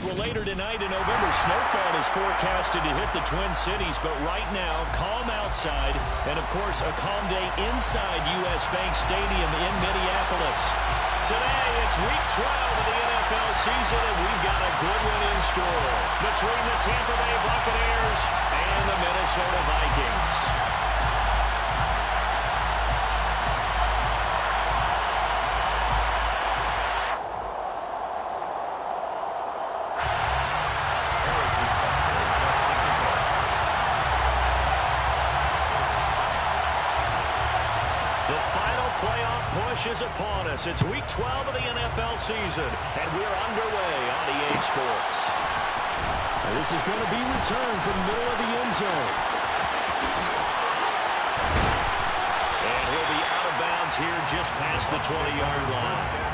Well, later tonight in November, snowfall is forecasted to hit the Twin Cities, but right now, calm outside, and of course, a calm day inside U.S. Bank Stadium in Minneapolis. Today, it's week 12 of the NFL season, and we've got a good one in store between the Tampa Bay Buccaneers and the Minnesota Vikings. Is upon us. It's week 12 of the NFL season, and we're underway on EA Sports. This is going to be returned from the middle of the end zone. And he'll be out of bounds here just past the 20-yard line.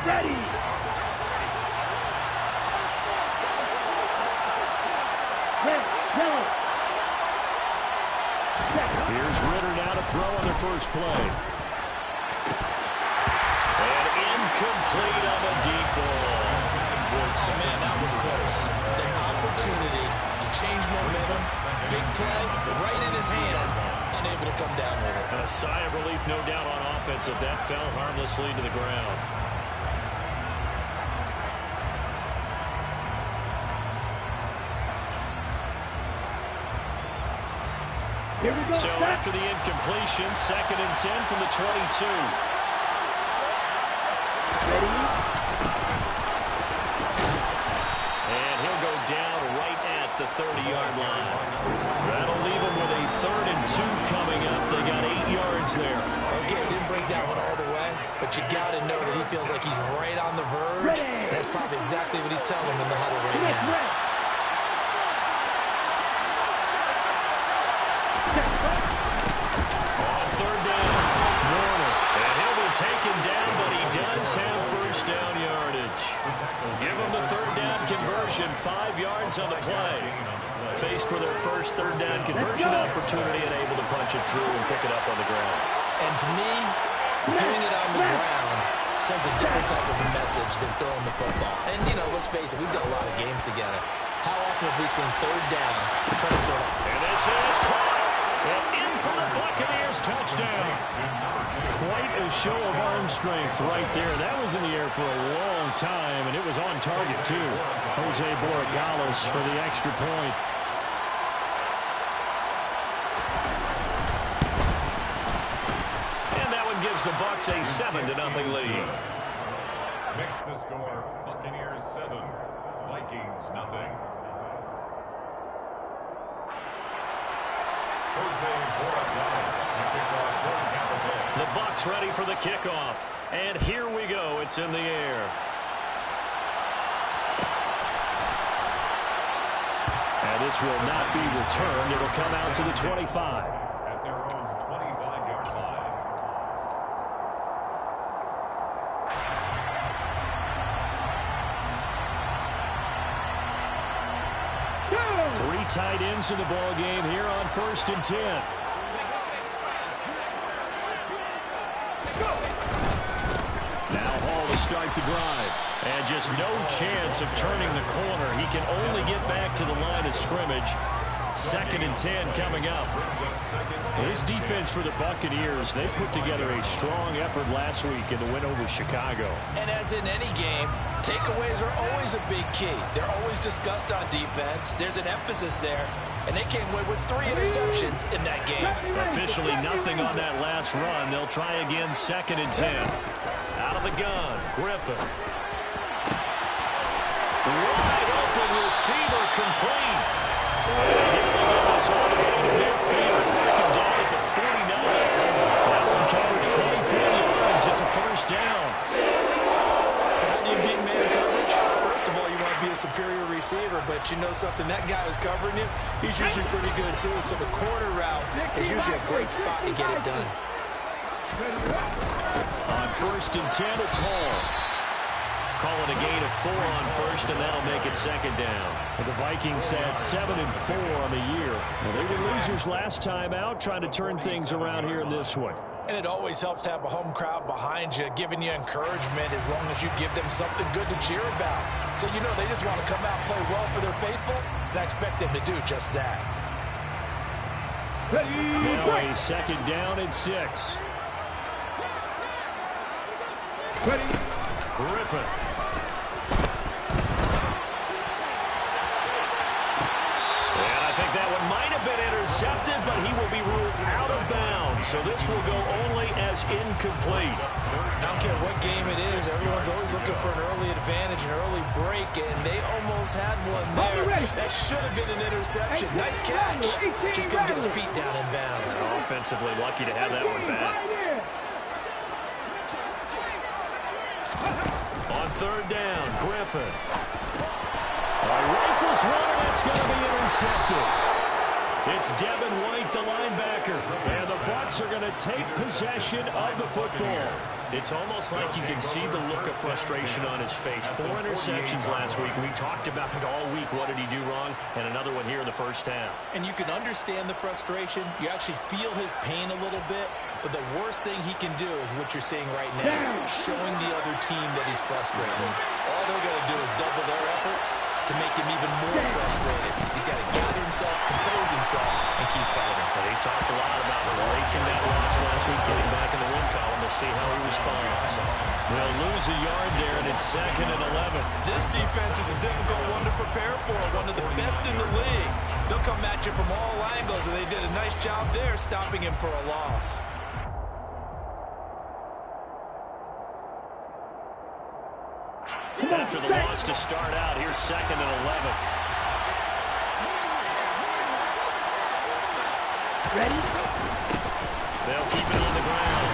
Ready. Here's Ritter now to throw on the first play. And incomplete on the deep ball. Oh, man, that was close. The opportunity to change momentum, big play, right in his hands, unable to come down with it. And a sigh of relief, no doubt, on offense if that fell harmlessly to the ground. Here we go. So after the incompletion, 2nd and 10 from the 22. Ready. And he'll go down right at the 30-yard line. That'll leave him with a 3rd and 2 coming up. They got 8 yards there. Okay, didn't break that one all the way, but you got to know that he feels like he's right on the verge. And that's probably exactly what he's telling him in the huddle right now. Taken down, but he does have first down yardage. Give him the 3rd down conversion, 5 yards on the play. Faced with their first 3rd down conversion opportunity and able to punch it through and pick it up on the ground. And to me, doing it on the ground sends a different type of a message than throwing the football. And, you know, let's face it, we've done a lot of games together. How often have we seen 3rd down turn into a... And this is caught. And in for the Buccaneers touchdown. Quite a show of arm strength right there. That was in the air for a long time, and it was on target, too. Jose Borregales for the extra point. gives the Bucs a 7-0 lead. Makes the score Buccaneers 7, Vikings 0. Jose Borregales to kick off for Tampa Bay. The Bucs ready for the kickoff. And here we go. It's in the air. And this will not be returned. It'll come out to the 25. At their own 25-yard line. Three tight ends in the ball game here on 1st and 10. Now Hall to start the drive. And just no chance of turning the corner. He can only get back to the line of scrimmage. 2nd and 10 coming up. This defense for the Buccaneers, they put together a strong effort last week in the win over Chicago. And as in any game, takeaways are always a big key. They're always discussed on defense. There's an emphasis there. And they came away with 3 interceptions in that game. Officially nothing on that last run. They'll try again 2nd and 10. Out of the gun, Griffin. Wide open receiver complete. And he'll get this all the way to midfield. Back him down at the 49. That one covers 24 yards. It's a first down. So how do you beat man coverage? First of all, you want to be a superior receiver, but you know something, that guy who's covering you, he's usually pretty good too. So the corner route is usually a great spot to get it done. On 1st and 10, it's Hall. Call it a gain of 4 on 1st, and that'll make it 2nd down. And the Vikings had 7-4 on the year. Well, they were losers last time out, trying to turn things around here in this one. And it always helps to have a home crowd behind you, giving you encouragement as long as you give them something good to cheer about. So you know they just want to come out and play well for their faithful, and I expect them to do just that. Now a 2nd down and 6. Griffin. And I think that one might have been intercepted, but he will be ruled out of bounds. So this will go only as incomplete. I don't care what game it is. Everyone's always looking for an early advantage, an early break, and they almost had one there. That should have been an interception. Nice catch. Just couldn't get his feet down in bounds. Offensively lucky to have that one back. On 3rd down, Griffin. Rifles one, and it's going to be intercepted. It's Devin White, the linebacker. And the Bucs are going to take possession of the football. It's almost like you can see the look of frustration on his face. 4 interceptions last week. We talked about it all week. What did he do wrong? And another one here in the first half. And you can understand the frustration. You actually feel his pain a little bit. But the worst thing he can do is what you're seeing right now, showing the other team that he's frustrated. All they're going to do is double their efforts to make him even more frustrated. He's got to gather himself, compose himself, and keep fighting. Well, he talked a lot about erasing that loss last week, getting back in the win column. We'll see how he responds. They'll lose a yard there, and it's 2nd and 11. This defense is a difficult one to prepare for, one of the best in the league. They'll come at you from all angles, and they did a nice job there stopping him for a loss. After the loss to start out, here's 2nd and 11. Ready? They'll keep it on the ground.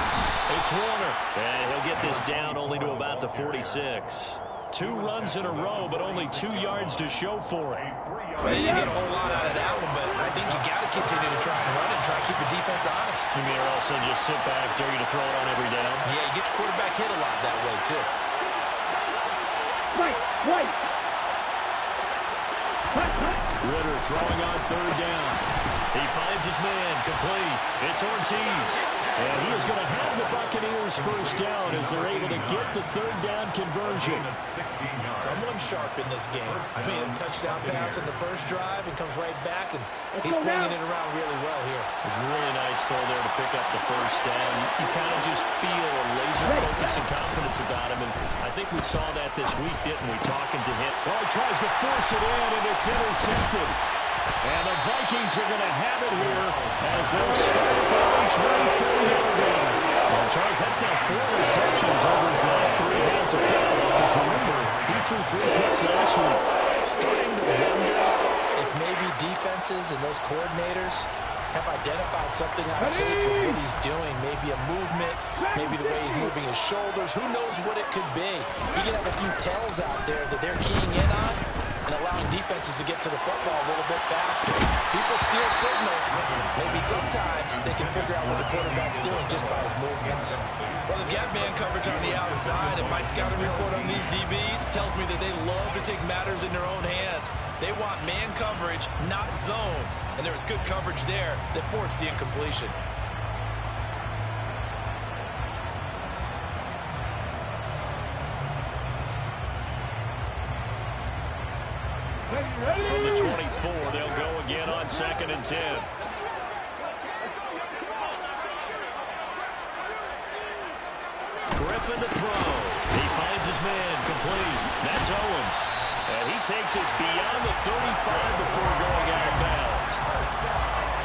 It's Warner. And he'll get this down only to about the 46. 2 runs in a row, but only 2 yards to show for it. Well, they didn't get a whole lot out of that one, but I think you got to continue to try and run and try to keep the defense honest. You may also just sit back, dare you to throw it on every down. Yeah, you get your quarterback hit a lot that way, too. Right. Ritter throwing on 3rd down. He finds his man, complete. It's Ortiz. And he is going to have the Buccaneers first down as they're able to get the 3rd down conversion. Someone sharp in this game. I mean, a touchdown pass on the first drive and comes right back, and he's flinging it around really well here. Really nice throw there to pick up the first down. You kind of just feel a laser focus and confidence about him, and I think we saw that this week, didn't we, talking to him. Well, he tries to force it in, and it's intercepted. And the Vikings are going to have it here as they'll start at their own 24-yard line. And Charles, that's now 4 receptions over his last 3 games of football. Because remember, he threw 3 picks last week. Starting to wonder if maybe defenses and those coordinators have identified something on tape with what he's doing. Maybe a movement, maybe the way he's moving his shoulders. Who knows what it could be? He could have a few tells out there that they're keying in on and allowing defenses to get to the football a little bit faster. People steal signals. Maybe sometimes they can figure out what the quarterback's doing just by his movements. Well, they've got man coverage on the outside, and my scouting report on these DBs tells me that they love to take matters in their own hands. They want man coverage, not zone. And there was good coverage there that forced the incompletion. From the 24, they'll go again on 2nd and 10. Griffin to throw. He finds his man complete. That's Owens. And he takes us beyond the 35 before going out of bounds.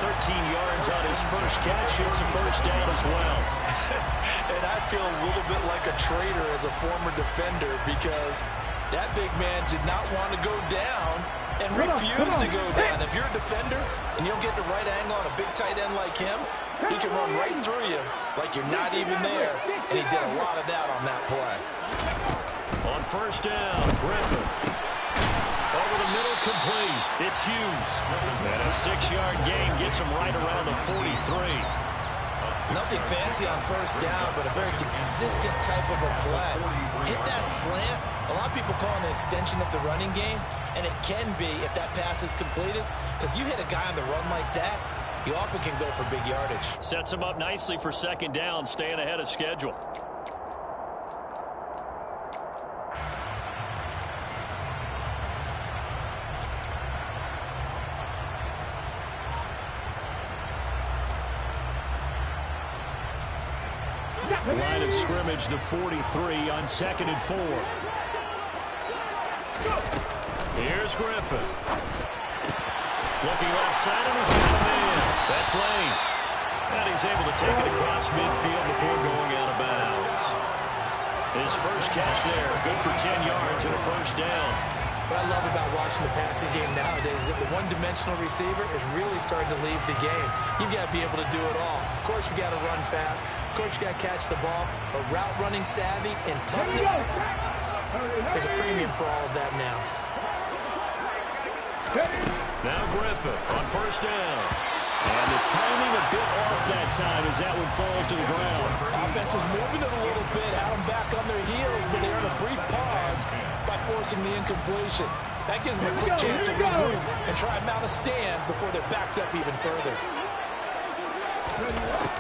13 yards on his first catch. It's a first down as well. And I feel a little bit like a traitor as a former defender because that big man did not want to go down and refused to go down. If you're a defender and you don't get the right angle on a big tight end like him, he can run right through you like you're not even there. And he did a lot of that on that play. On first down, Griffin. Over the middle, complete. It's Hughes. And a 6-yard gain gets him right around the 43. Nothing fancy on first down, but a very consistent type of a play. Hit that slant. A lot of people call it an extension of the running game, and it can be if that pass is completed, because you hit a guy on the run like that, you often can go for big yardage. Sets him up nicely for 2nd down, staying ahead of schedule. The line of scrimmage, the 43 on 2nd and 4. Here's Griffin. Looking left side, and he's got a man. That's Lane. And he's able to take it across midfield before going out of bounds. His first catch there, good for 10 yards and a first down. What I love about watching the passing game nowadays is that the one-dimensional receiver is really starting to leave the game. You've got to be able to do it all. Of course, you got to run fast. Of course, you got to catch the ball. But route running savvy and toughness, there's a premium for all of that now. Now Griffin on first down. And the timing a bit off that time as that one falls to the ground. Offense was moving it a little bit, had them back on their heels, but they earned a brief pause by forcing the incompletion. That gives them a quick chance to regroup and try and mount a stand before they're backed up even further.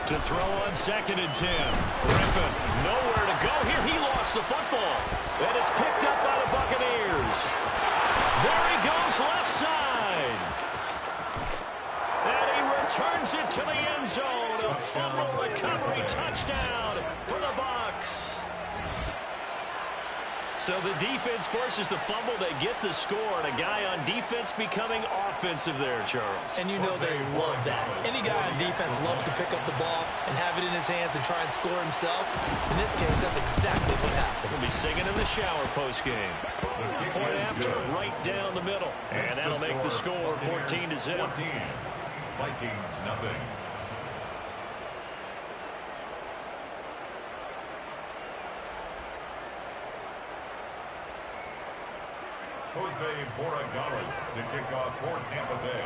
To throw on 2nd and 10. Griffin, nowhere to go here. He lost the football. And it's picked up by the Buccaneers. There he goes, left side. And he returns it to the end zone. A fumble recovery touchdown for the Bucs. So the defense forces the fumble. They get the score, and a guy on defense becoming offensive there, Charles. And you know they love that. Any guy on defense loves to pick up the ball and have it in his hands and try and score himself. In this case, that's exactly what happened. He'll be singing in the shower post-game. Point after, right down the middle. And that'll make the score 14-0. Vikings, nothing. Jose Borregales to kick off for Tampa Bay.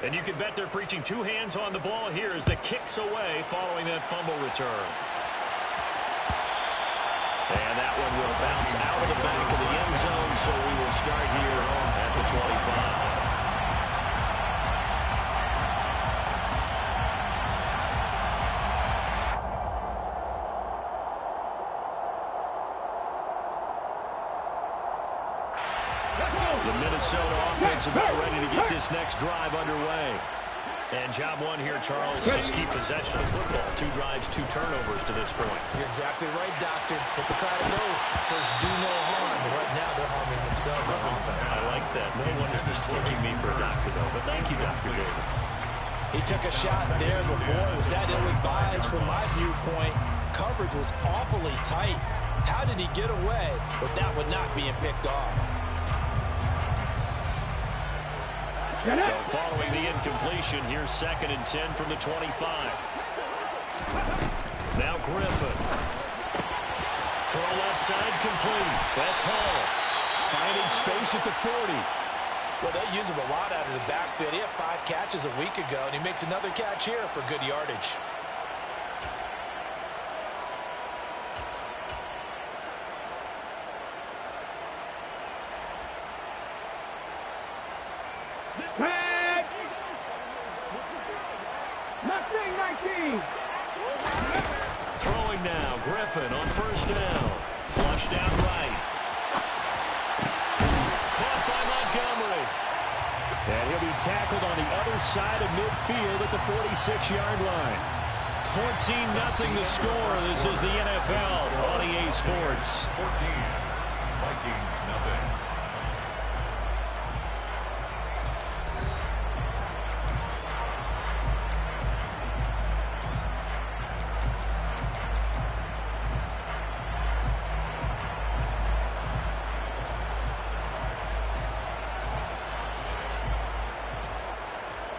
And you can bet they're preaching 2 hands on the ball here as the kick's away following that fumble return. And that one will bounce out of the back of the end zone, so we will start here at the 25. The Minnesota offense about ready to get this next drive underway. And job one here, Charles, just keep possession of football. 2 drives, 2 turnovers to this point. You're exactly right, Doctor. Hippocratic oath. First, do no harm. But right now, they're harming themselves on offense. I like that. No one is mistaking me for a doctor, though. But thank you, Dr. Davis. He took a shot there, but boy, was that ill-advised from my viewpoint. Coverage was awfully tight. How did he get away with that one not being picked off? So following the incompletion, here's 2nd and 10 from the 25. Now Griffin. Throw left side complete. That's Hall. Finding space at the 40. Well, they use him a lot out of the backfield. He had 5 catches a week ago, and he makes another catch here for good yardage. Tag! Mustang 19! Throwing now, Griffin on 1st down. Flushed out right. Caught by Montgomery. And he'll be tackled on the other side of midfield at the 46-yard line. 14-0 the score. This is the NFL on EA Sports. 14. Vikings, nothing.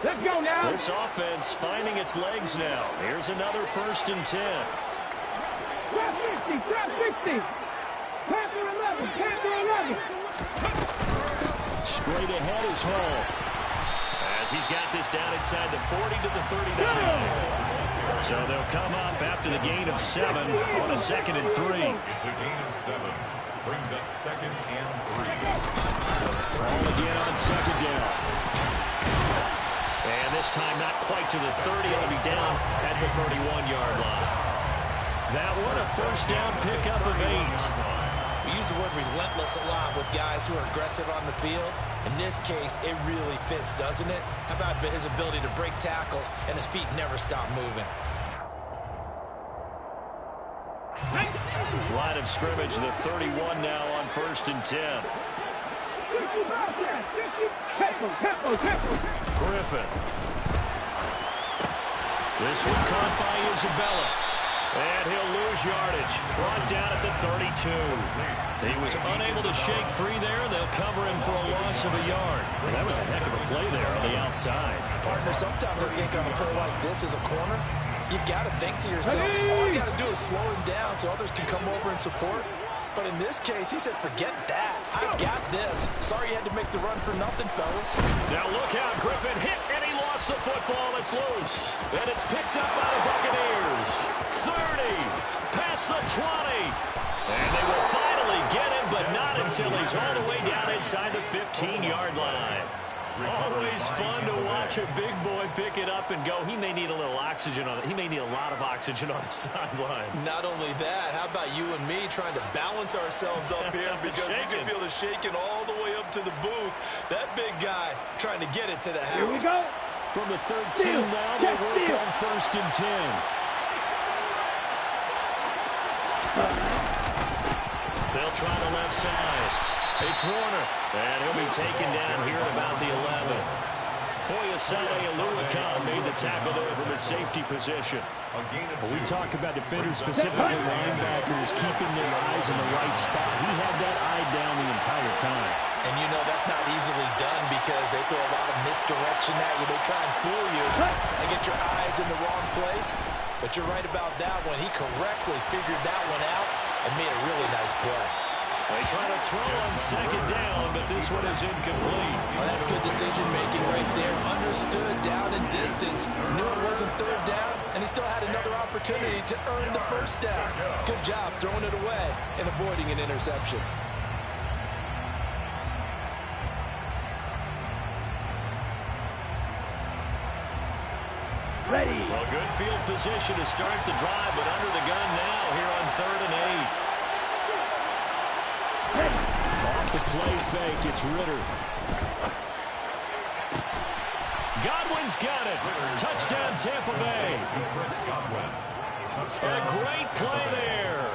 Let's go now! This offense finding its legs now. Here's another 1st and 10. Drop 50! Drop 60! Panther 11! Panther 11! Straight ahead is Hall. As he's got this down inside the 40 to the 39. So they'll come up after the gain of 7 on a 2nd and 3. It's a gain of 7. Brings up 2nd and 3. Ball again on 2nd down. And this time not quite to the 30. It'll be down at the 31-yard line. That one a 1st down pickup of 8. We use the word relentless a lot with guys who are aggressive on the field. In this case, it really fits, doesn't it? How about his ability to break tackles and his feet never stop moving? Line of scrimmage, the 31 now on 1st and 10. Griffin. This one caught by Isabella. And he'll lose yardage. Brought down at the 32. He was unable to shake free there. They'll cover him for a loss of a yard. Well, that was a heck of a play there on the outside. Partner, sometimes I think on a play like this as a corner, you've got to think to yourself, all you got to do is slow him down so others can come over and support. But in this case, he said, forget that. I've got this. Sorry you had to make the run for nothing, fellas. Now look out. Griffin hit, and he lost the football. It's loose. And it's picked up by the Buccaneers. 30. Past the 20. And they will finally get him, but not until he's all the way down inside the 15-yard line. Always fun to watch a big boy pick it up and go. He may need a little oxygen on it. He may need a lot of oxygen on the sideline. Not only that, how about you and me trying to balance ourselves up here because you can feel the shaking all the way up to the booth. That big guy trying to get it to the house. Here we go. From the 13 now, they work on 1st and 10. They'll try the left side. It's Warner, and he'll be taken down here at about the 11. Foyesade Oluwakan made the tackle there from his safety position. When we talk about defenders, specifically linebackers, keeping their eyes in the right spot, he had that eye down the entire time. And you know that's not easily done because they throw a lot of misdirection at you. They try and fool you and get your eyes in the wrong place. But you're right about that one. He correctly figured that one out and made a really nice play. They try to throw on 2nd down, but this one is incomplete. Well, that's good decision-making right there. Understood down and distance. Knew it wasn't 3rd down, and he still had another opportunity to earn the 1st down. Good job throwing it away and avoiding an interception. Ready. Well, good field position to start the drive, but under the gun now here on 3rd and 8. Off the play fake, it's Ritter. Godwin's got it. Touchdown, Tampa Bay. A great play there.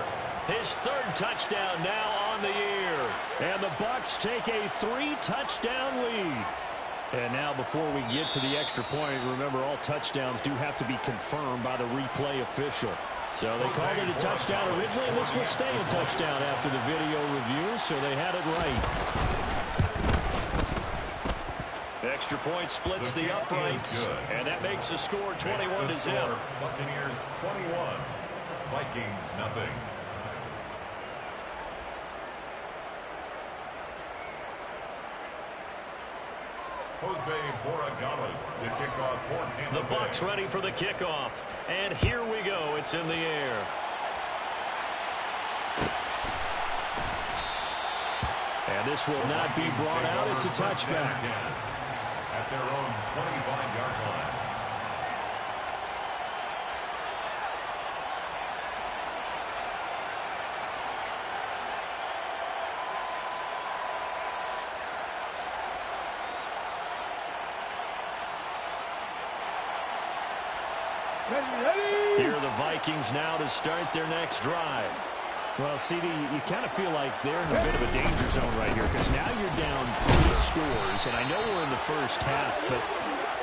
His 3rd touchdown now on the year. And the Bucs take a 3-touchdown lead. And now before we get to the extra point, remember all touchdowns do have to be confirmed by the replay official. So they called it a touchdown originally, and this will stay a touchdown after the video review, so they had it right. Extra point splits the uprights, and that makes the score 21-0. Buccaneers 21, Vikings nothing. Jose Borregales to kick off for Tampa Bay. The Bucs ready for the kickoff, and here we go. It's in the air. And this will not be brought out. It's a touchback. At their own 25-yard line. Here are the Vikings now to start their next drive. Well, CD, you kind of feel like they're in a bit of a danger zone right here because now you're down 3 scores, and I know we're in the first half, but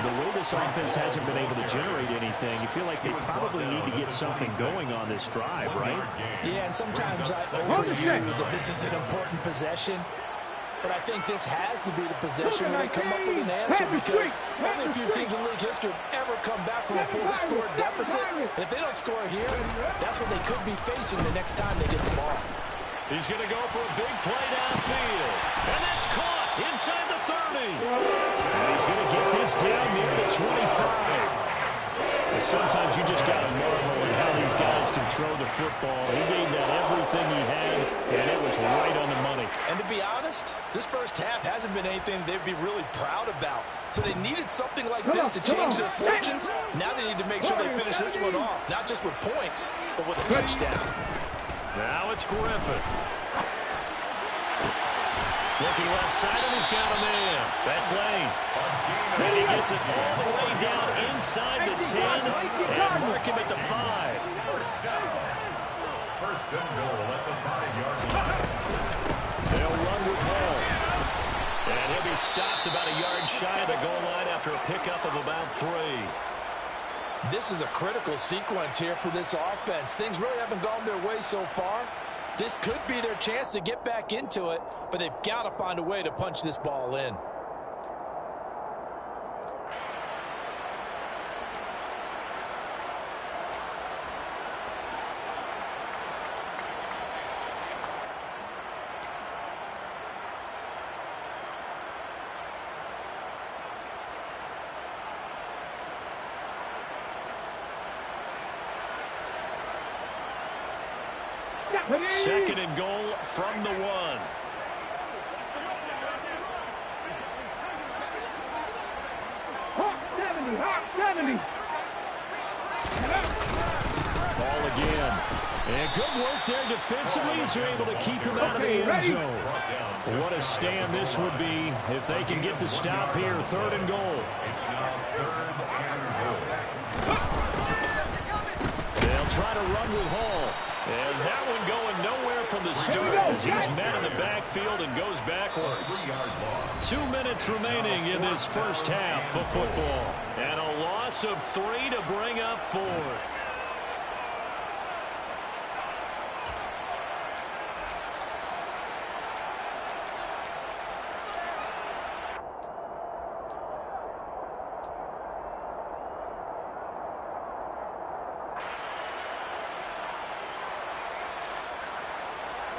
the way this offense hasn't been able to generate anything, you feel like they probably need to get something going on this drive, right? Yeah, and sometimes I overuse that this is an important possession, but I think this has to be the possession where they come up with an answer because only a few teams in league history have ever come back from a 4-score deficit. And if they don't score here, that's what they could be facing the next time they get the ball. He's going to go for a big play downfield. And that's caught inside the 30. And he's going to get this down near the 25. Sometimes you just got to marvel at how these guys can throw the football. He gave that everything he had, and it was right on the money. And to be honest, this first half hasn't been anything they'd be really proud about. So they needed something like this to change their fortunes. Now they need to make sure they finish this one off, not just with points, but with a touchdown. Now it's Griffin. Looking left side, and he's got a man. That's Lane. And he gets it all the way down inside the 10 and mark him at the 5. First down. First and goal at the 5-yard line. They'll run with Hall. And he'll be stopped about a yard shy of the goal line after a pickup of about 3. This is a critical sequence here for this offense. Things really haven't gone their way so far. This could be their chance to get back into it, but they've got to find a way to punch this ball in. Second and goal from the 1. Hawk 70, Hawk 70. Ball again. And good work there defensively as they're able to keep him out of the end zone. What a stand this would be if they can get the stop here. 3rd and goal. It's now 3rd and goal. They'll try to run with Hall. And that one going nowhere from the start as he's met in the backfield and goes backwards. 2 minutes remaining in this first half of football. And a loss of 3 to bring up 4th.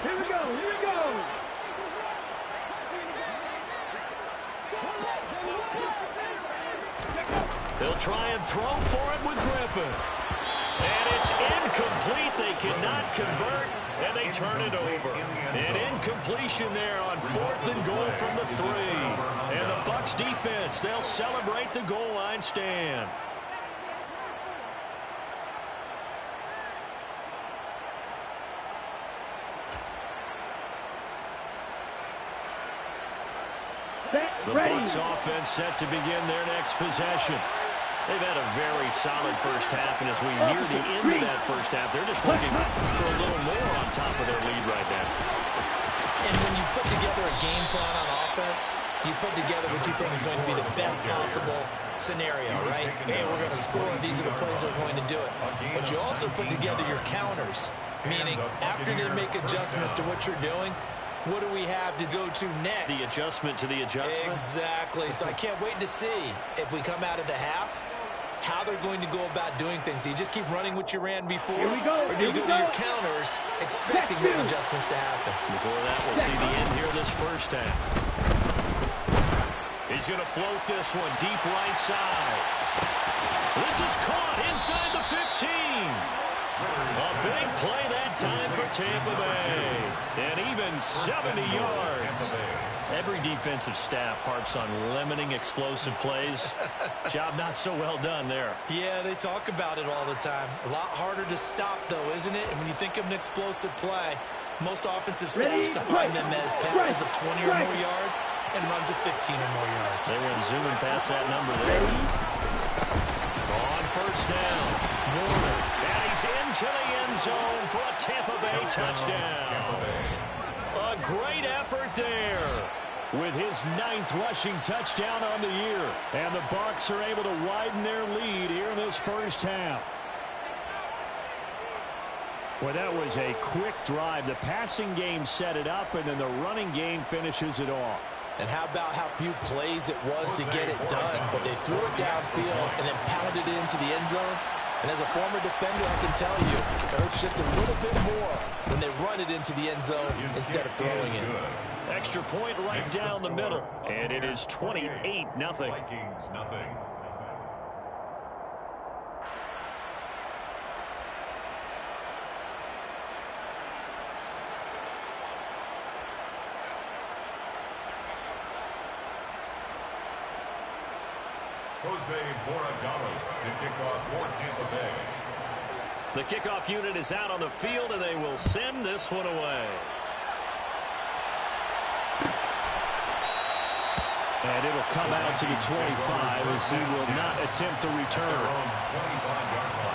Here we go, here we go. They'll try and throw for it with Griffin. And it's incomplete. They cannot convert, and they turn it over. An incompletion there on 4th and goal from the 3. And the Bucs defense, they'll celebrate the goal line stand. The Bucs offense set to begin their next possession. They've had a very solid first half, and as we near the end of that first half, they're just looking for a little more on top of their lead right now. And when you put together a game plan on offense, you put together what you think is going to be the best possible scenario, right? Hey, we're going to score. These are the plays that are going to do it. But you also put together your counters, meaning after they make adjustments to what you're doing, what do we have to go to next? The adjustment to the adjustment? Exactly. So I can't wait to see if we come out of the half, how they're going to go about doing things. Do you just keep running what you ran before? Here we go. Or do you go to your counters expecting those adjustments to happen? Before that, we'll see the end here this first half. He's going to float this one deep right side. This is caught inside the 15. A big play that time for Tampa Bay. And even 70 yards. Every defensive staff harps on limiting explosive plays. Job not so well done there. Yeah, they talk about it all the time. A lot harder to stop, though, isn't it? And when you think of an explosive play, most offensive staffs define them as passes of 20 or more yards and runs of 15 or more yards. They went zooming past that number there. On first down, Warner. And he's into the end zone for a Tampa Bay touchdown. A great effort there, with his 9th rushing touchdown on the year. And the Bucs are able to widen their lead here in this first half. Well, that was a quick drive. The passing game set it up, and then the running game finishes it off. And how about how few plays it was to get it done, but they threw it downfield and then pounded it into the end zone. And as a former defender, I can tell you, it hurts just a little bit more when they run it into the end zone instead of throwing it. Extra point right down the middle, and it is 28-0. Vikings, nothing. Jose Borregales to kick off for Tampa Bay. The kickoff unit is out on the field, and they will send this one away. And it'll come out to the 25 as he will not attempt to return. 25-yard line.